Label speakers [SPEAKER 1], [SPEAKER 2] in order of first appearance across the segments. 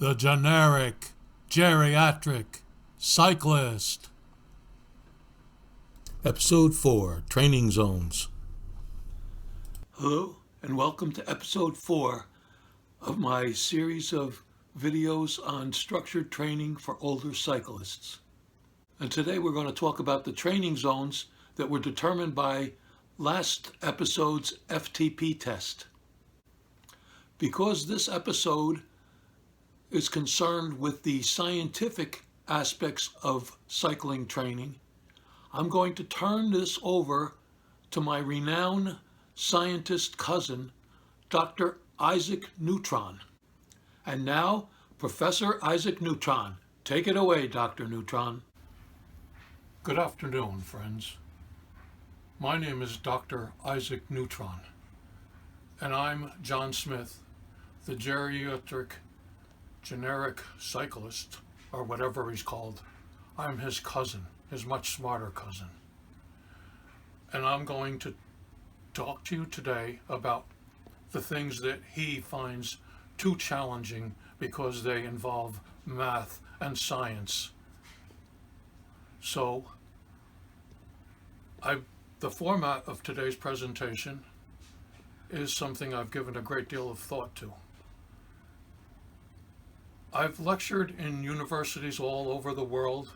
[SPEAKER 1] the Generic Geriatric Cyclist. Episode 4, Training Zones.
[SPEAKER 2] Hello, and welcome to Episode 4 of my series of videos on structured training for older cyclists. And today we're going to talk about the training zones that were determined by last episode's FTP test. Because this episode is concerned with the scientific aspects of cycling training, I'm going to turn this over to my renowned scientist cousin, Dr. Isaac Neutron. And now, Professor Isaac Neutron. Take it away, Dr. Neutron.
[SPEAKER 1] Good afternoon, friends. My name is Dr. Isaac Neutron, and I'm John Smith, the Generic Cyclist, or whatever he's called. I'm his cousin, his much smarter cousin. And I'm going to talk to you today about the things that he finds too challenging because they involve math and science. So, the format of today's presentation is something I've given a great deal of thought to. I've lectured in universities all over the world.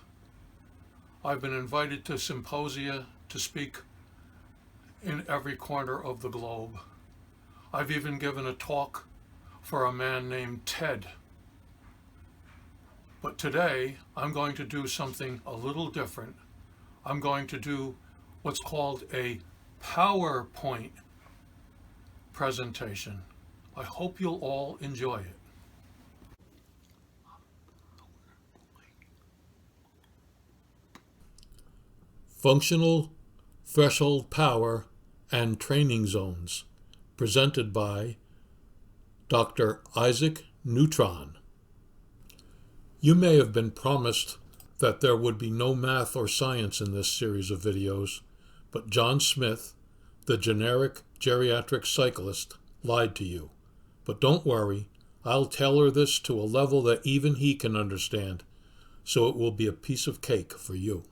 [SPEAKER 1] I've been invited to symposia to speak in every corner of the globe. I've even given a talk for a man named Ted. But today, I'm going to do something a little different. I'm going to do what's called a PowerPoint presentation. I hope you'll all enjoy it. Functional Threshold Power and Training Zones, presented by Dr. Isaac Neutron. You may have been promised that there would be no math or science in this series of videos, but John Smith, the Generic Geriatric Cyclist, lied to you. But don't worry, I'll tailor this to a level that even he can understand, so it will be a piece of cake for you.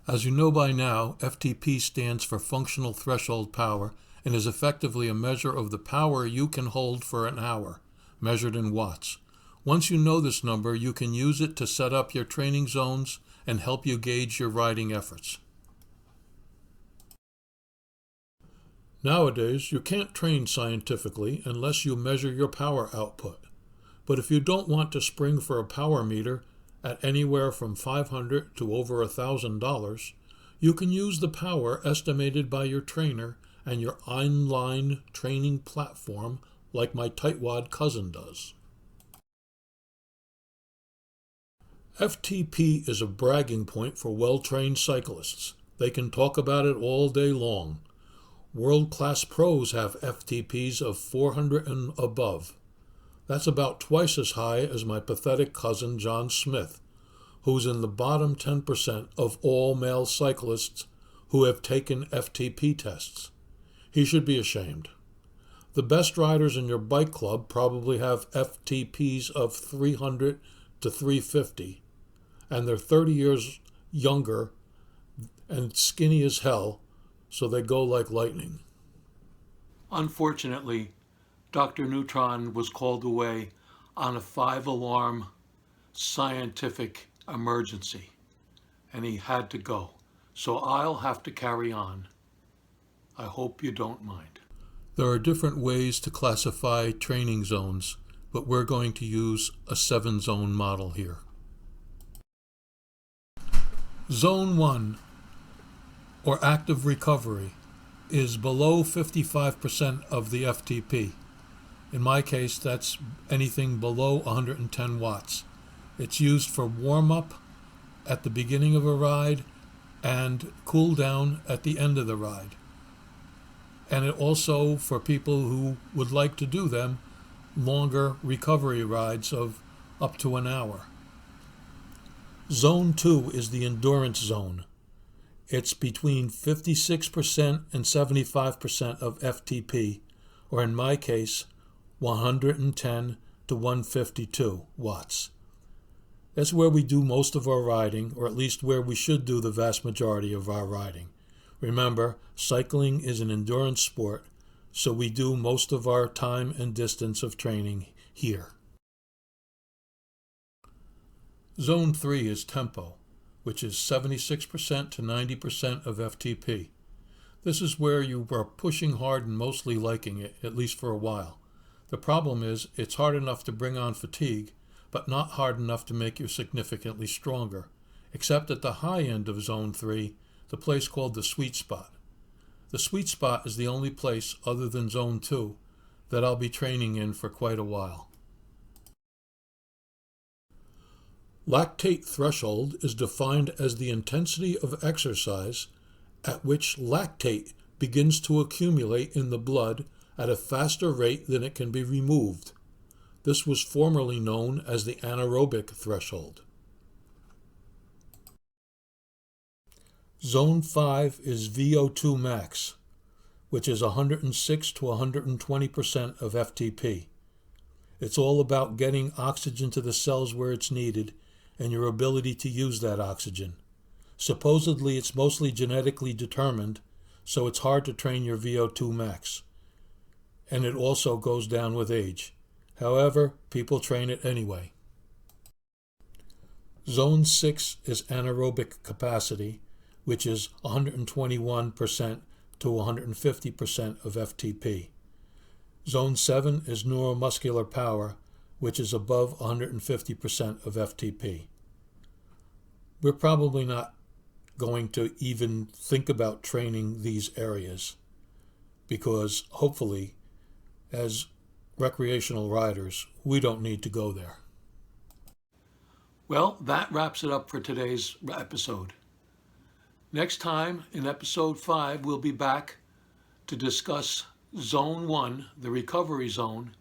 [SPEAKER 1] As you know by now, FTP stands for Functional Threshold Power and is effectively a measure of the power you can hold for an hour, measured in watts. Once you know this number, you can use it to set up your training zones and help you gauge your riding efforts. Nowadays, you can't train scientifically unless you measure your power output. But if you don't want to spring for a power meter at anywhere from $500 to over $1,000, you can use the power estimated by your trainer and your online training platform like my tightwad cousin does. FTP is a bragging point for well-trained cyclists. They can talk about it all day long. World-class pros have FTPs of 400 and above. That's about twice as high as my pathetic cousin John Smith, who's in the bottom 10% of all male cyclists who have taken FTP tests. He should be ashamed. The best riders in your bike club probably have FTPs of 300 to 350, and they're 30 years younger and skinny as hell, so they go like lightning.
[SPEAKER 2] Unfortunately, Dr. Neutron was called away on a 5-alarm scientific emergency, and he had to go. So I'll have to carry on. I hope you don't mind.
[SPEAKER 1] There are different ways to classify training zones, but we're going to use a 7-zone model here. Zone 1, or active recovery, is below 55% of the FTP. In my case, that's anything below 110 watts. It's used for warm-up at the beginning of a ride and cool down at the end of the ride. And it also, for people who would like to do them, longer recovery rides of up to an hour. Zone 2 is the endurance zone. It's between 56% and 75% of FTP, or in my case, 110 to 152 watts. That's where we do most of our riding, or at least where we should do the vast majority of our riding. Remember, cycling is an endurance sport, so we do most of our time and distance of training here. Zone 3 is tempo, which is 76% to 90% of FTP. This is where you are pushing hard and mostly liking it, at least for a while. The problem is it's hard enough to bring on fatigue, but not hard enough to make you significantly stronger, except at the high end of Zone 3, the place called the sweet spot. The sweet spot is the only place other than Zone 2 that I'll be training in for quite a while. Lactate threshold is defined as the intensity of exercise at which lactate begins to accumulate in the blood at a faster rate than it can be removed. This was formerly known as the anaerobic threshold. Zone 5 is VO2 Max, which is 106 to 120% of FTP. It's all about getting oxygen to the cells where it's needed and your ability to use that oxygen. Supposedly, it's mostly genetically determined, so it's hard to train your VO2 max. And it also goes down with age. However, people train it anyway. Zone 6 is anaerobic capacity, which is 121% to 150% of FTP. Zone 7 is neuromuscular power, which is above 150% of FTP. We're probably not going to even think about training these areas because hopefully, as recreational riders, we don't need to go there.
[SPEAKER 2] Well, that wraps it up for today's episode. Next time, in episode 5, we'll be back to discuss Zone 1, the recovery zone,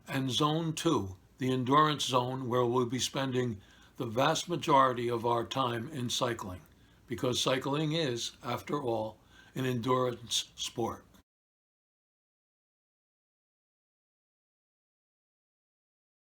[SPEAKER 2] and Zone 2, the endurance zone, where we'll be spending the vast majority of our time in cycling, because cycling is, after all, an endurance sport.